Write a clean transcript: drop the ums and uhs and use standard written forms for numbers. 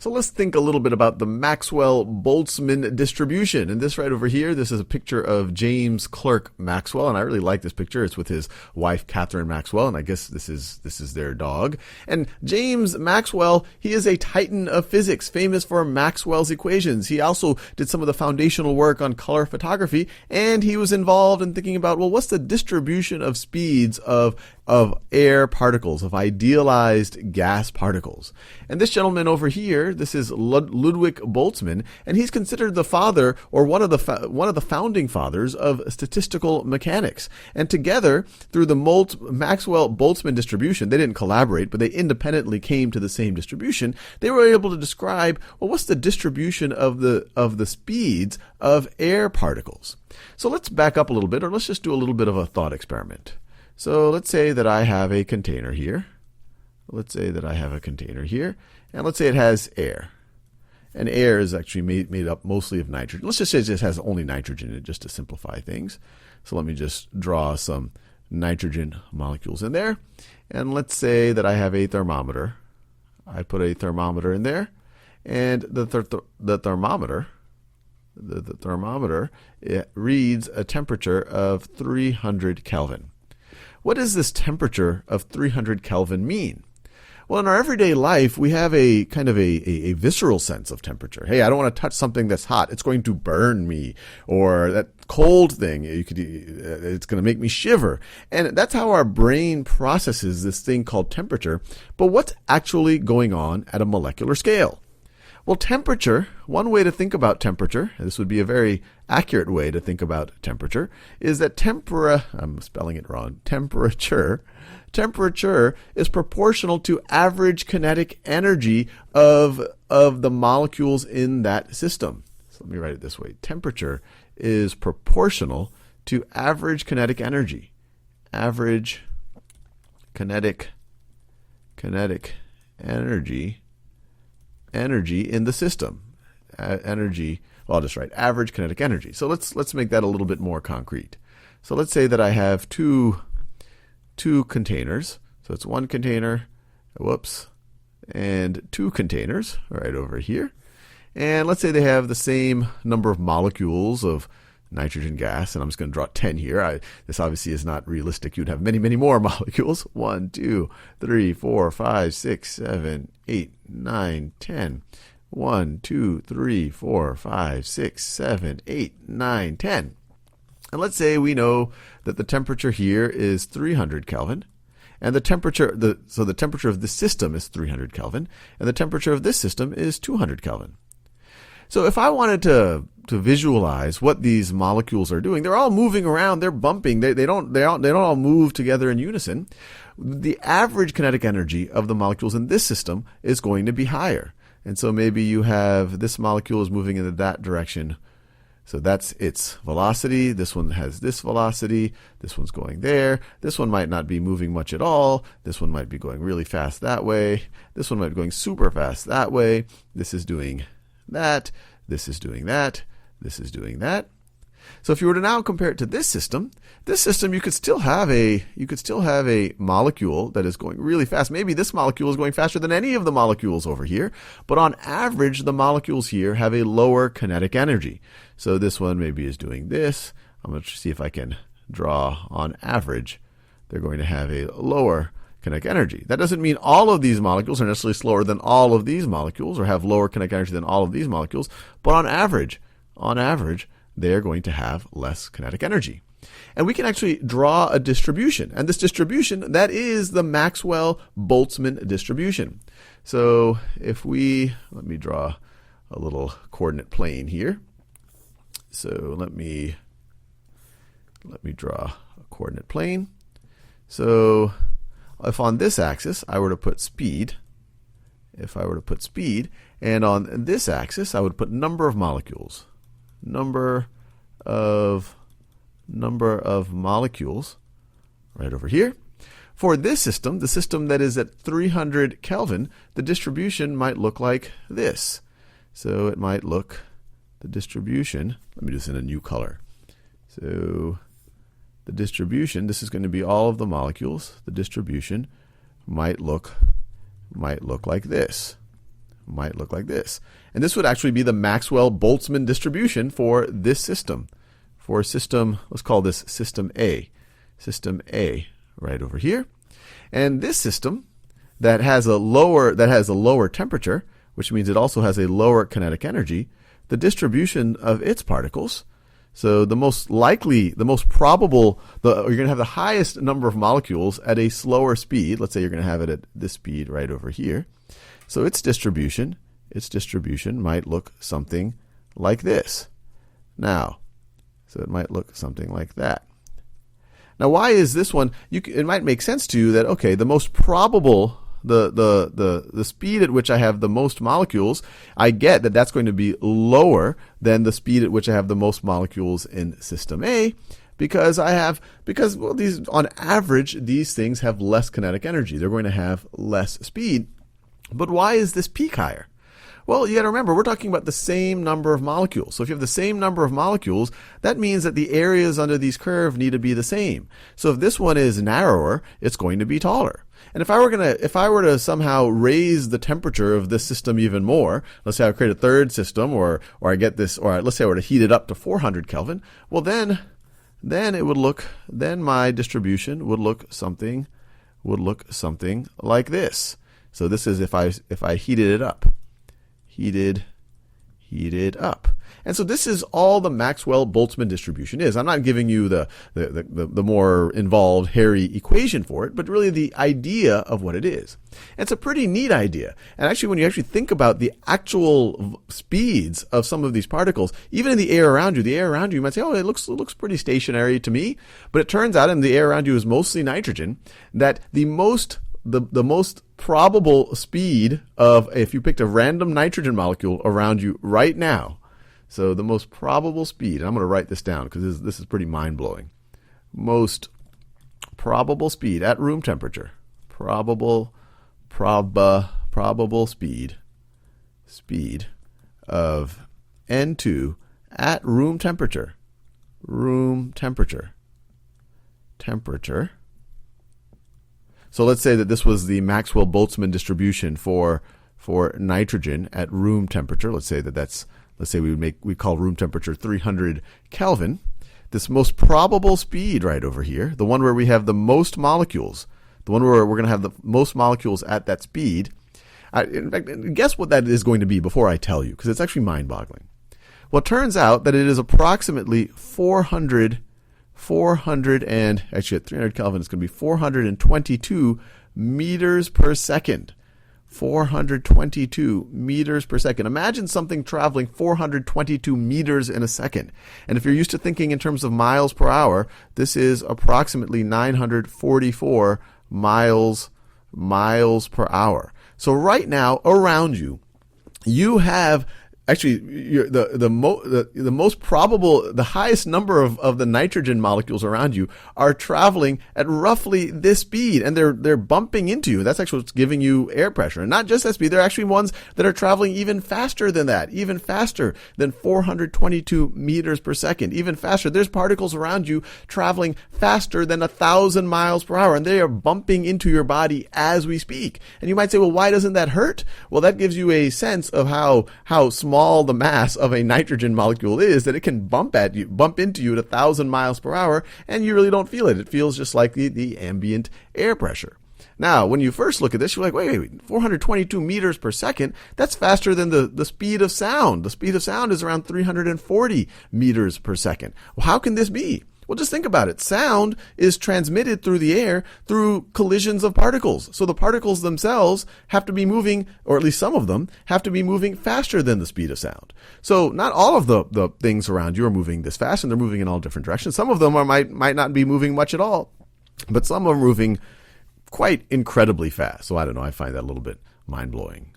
So let's think a little bit about the Maxwell Boltzmann distribution. And this right over here, this is a picture of James Clerk Maxwell, and I really like this picture. It's with his wife Catherine Maxwell, and I guess this is their dog. And James Maxwell, he is a titan of physics, famous for Maxwell's equations. He also did some of the foundational work on color photography, and he was involved in thinking about, well, what's the distribution of speeds of air particles, of idealized gas particles. And this gentleman over here, this is Ludwig Boltzmann, and he's considered the father, or one of the founding fathers of statistical mechanics. And together, through the Maxwell-Boltzmann distribution, they didn't collaborate, but they independently came to the same distribution. They were able to describe, well, what's the distribution of the speeds of air particles? So let's back up a little bit, or let's just do a little bit of a thought experiment. So let's say that I have a container here. And let's say it has air. And air is actually made up mostly of nitrogen. Let's just say it just has only nitrogen in it, just to simplify things. So let me just draw some nitrogen molecules in there. And let's say that I have a thermometer. I put a thermometer in there. And the thermometer, it reads a temperature of 300 Kelvin. What does this temperature of 300 Kelvin mean? Well, in our everyday life, we have a kind of a visceral sense of temperature. Hey, I don't want to touch something that's hot. It's going to burn me. Or that cold thing, it's going to make me shiver. And that's how our brain processes this thing called temperature. But what's actually going on at a molecular scale? Well, temperature, one way to think about temperature, and this would be a very accurate way to think about temperature, is that I'm spelling it wrong, temperature is proportional to average kinetic energy of the molecules in that system. So let me write it this way. Temperature is proportional to average kinetic energy. Average kinetic energy in the system. I'll just write average kinetic energy. So let's make that a little bit more concrete. So let's say that I have two containers. So it's one container, and two containers right over here. And let's say they have the same number of molecules of nitrogen gas, and I'm just going to draw 10 here. This obviously is not realistic. You'd have many, many more molecules. 1, 2, 3, 4, 5, 6, 7, 8, 9, 10. 1, 2, 3, 4, 5, 6, 7, 8, 9, 10. And let's say we know that the temperature here is 300 Kelvin, and the temperature of this system is 300 Kelvin, and the temperature of this system is 200 Kelvin. So if I wanted to visualize what these molecules are doing, they're all moving around, they're bumping, they don't all move together in unison. The average kinetic energy of the molecules in this system is going to be higher. And so maybe you have this molecule is moving in that direction. So that's its velocity. This one has this velocity. This one's going there. This one might not be moving much at all. This one might be going really fast that way. This one might be going super fast that way. This is doing that. This is doing that. This is doing that. So if you were to now compare it to this system you could still have a molecule that is going really fast. Maybe this molecule is going faster than any of the molecules over here, but on average the molecules here have a lower kinetic energy. So this one maybe is doing this. I'm going to see if I can draw on average. They're going to have a lower kinetic energy. That doesn't mean all of these molecules are necessarily slower than all of these molecules or have lower kinetic energy than all of these molecules, but on average, they're going to have less kinetic energy. And we can actually draw a distribution. And this distribution, that is the Maxwell-Boltzmann distribution. So if let me draw a little coordinate plane here. So let me draw a coordinate plane. So if on this axis I were to put speed, and on this axis I would put number of molecules. Number of molecules right over here. For this system, the system that is at 300 Kelvin, the distribution might look like this. So it might look, the distribution, let me do this in a new color. So the distribution, this is going to be all of the molecules. The distribution might look like this. might look like this. And this would actually be the Maxwell Boltzmann distribution for this system. For system, let's call this system A. System A right over here. And this system that has a lower temperature, which means it also has a lower kinetic energy, the distribution of its particles, so the most likely, the most probable, you're going to have the highest number of molecules at a slower speed. Let's say you're going to have it at this speed right over here. So its distribution might look something like this. Now, so it might look something like that. Now, why is this one? It might make sense to you that, okay, the most probable, the speed at which I have the most molecules, I get that that's going to be lower than the speed at which I have the most molecules in system A, because these, on average, these things have less kinetic energy. They're going to have less speed. But why is this peak higher? Well, you got to remember, we're talking about the same number of molecules. So if you have the same number of molecules, that means that the areas under these curves need to be the same. So if this one is narrower, it's going to be taller. And if I were to somehow raise the temperature of this system even more, let's say I create a third system, or I get this, or let's say I were to heat it up to 400 Kelvin, well then my distribution would look something like this. So this is if I heated it up. Heated up. And so this is all the Maxwell Boltzmann distribution is. I'm not giving you the more involved, hairy equation for it, but really the idea of what it is. And it's a pretty neat idea. And actually, when you actually think about the actual speeds of some of these particles, even in the air around you might say, oh, it looks pretty stationary to me. But it turns out, and the air around you is mostly nitrogen, that the most probable speed of, if you picked a random nitrogen molecule around you right now, so the most probable speed, and I'm going to write this down because this is pretty mind-blowing. Most probable speed at room temperature. Probable speed of N2 at room temperature. Temperature. So let's say that this was the Maxwell Boltzmann distribution for nitrogen at room temperature. Let's say we call room temperature 300 Kelvin. This most probable speed right over here, the one where we have the most molecules, the one where we're going to have the most molecules at that speed. In fact, guess what that is going to be before I tell you, because it's actually mind-boggling. Well, it turns out that it is approximately 400 and actually at 300 Kelvin, it's going to be 422 meters per second. 422 meters per second. Imagine something traveling 422 meters in a second. And if you're used to thinking in terms of miles per hour, this is approximately 944 miles per hour. So right now, around you, you have actually, the most probable, the highest number of the nitrogen molecules around you are traveling at roughly this speed, and they're bumping into you. That's actually what's giving you air pressure. And not just that speed, they're actually ones that are traveling even faster than that, even faster than 422 meters per second, even faster. There's particles around you traveling faster than 1,000 miles per hour, and they are bumping into your body as we speak. And you might say, well, why doesn't that hurt? Well, that gives you a sense of how small the mass of a nitrogen molecule is, that it can bump into you at 1,000 miles per hour, and you really don't feel it. It feels just like the ambient air pressure. Now, when you first look at this, you're like, wait, 422 meters per second, that's faster than the speed of sound. The speed of sound is around 340 meters per second. Well, how can this be? Well, just think about it. Sound is transmitted through the air through collisions of particles. So the particles themselves have to be moving, or at least some of them, have to be moving faster than the speed of sound. So not all of the things around you are moving this fast, and they're moving in all different directions. Some of them might not be moving much at all, but some are moving quite incredibly fast. So I don't know, I find that a little bit mind-blowing.